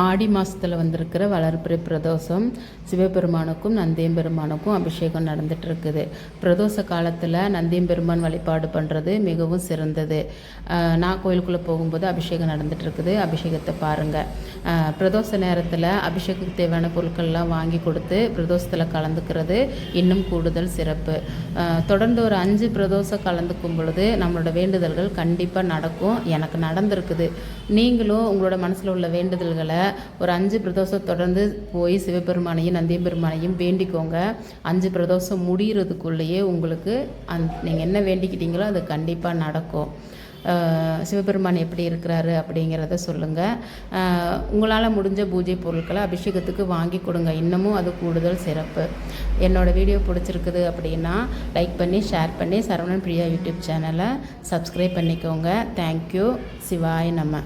ஆடி மாதத்தில் வந்திருக்கிற வளர்பிறை பிரதோஷம் சிவபெருமானுக்கும் நந்தியம்பெருமானுக்கும் அபிஷேகம் நடந்துகிட்ருக்குது. பிரதோஷ காலத்தில் நந்தியம்பெருமான் வழிபாடு பண்ணுறது மிகவும் சிறந்தது. நான் கோயிலுக்குள்ளே போகும்போது அபிஷேகம் நடந்துகிட்ருக்குது. அபிஷேகத்தை பாருங்கள். பிரதோஷ நேரத்தில் அபிஷேகத்துக்கு தேவையான பொருட்கள்லாம் வாங்கி கொடுத்து பிரதோஷத்தில் கலந்துக்கிறது இன்னும் கூடுதல் சிறப்பு. தொடர்ந்து ஒரு 5 பிரதோஷம் கலந்துக்கும் பொழுது நம்மளோட வேண்டுதல்கள் கண்டிப்பாக நடக்கும். எனக்கு நடந்திருக்குது. நீங்களும் உங்களோட மனசில் உள்ள வேண்டுதல்களை ஒரு 5 பிரதோஷம் தொடர்ந்து போய் சிவபெருமானையும் நந்தியம்பெருமானையும் வேண்டிக்கோங்க. 5 பிரதோஷம் முடிகிறதுக்குள்ளேயே உங்களுக்கு நீங்கள் என்ன வேண்டிக்கிட்டீங்களோ அது கண்டிப்பாக நடக்கும். சிவபெருமான் எப்படி இருக்கிறாரு அப்படிங்கிறத சொல்லுங்கள். உங்களால் முடிஞ்ச பூஜை பொருட்களை அபிஷேகத்துக்கு வாங்கி கொடுங்க. இன்னமும் அது கூடுதல் சிறப்பு. என்னோடய வீடியோ பிடிச்சிருக்குது அப்படின்னா லைக் பண்ணி ஷேர் பண்ணி சரவணன் பிரியா யூடியூப் சேனலை சப்ஸ்கிரைப் பண்ணிக்கோங்க. தேங்க்யூ. சிவாய நம.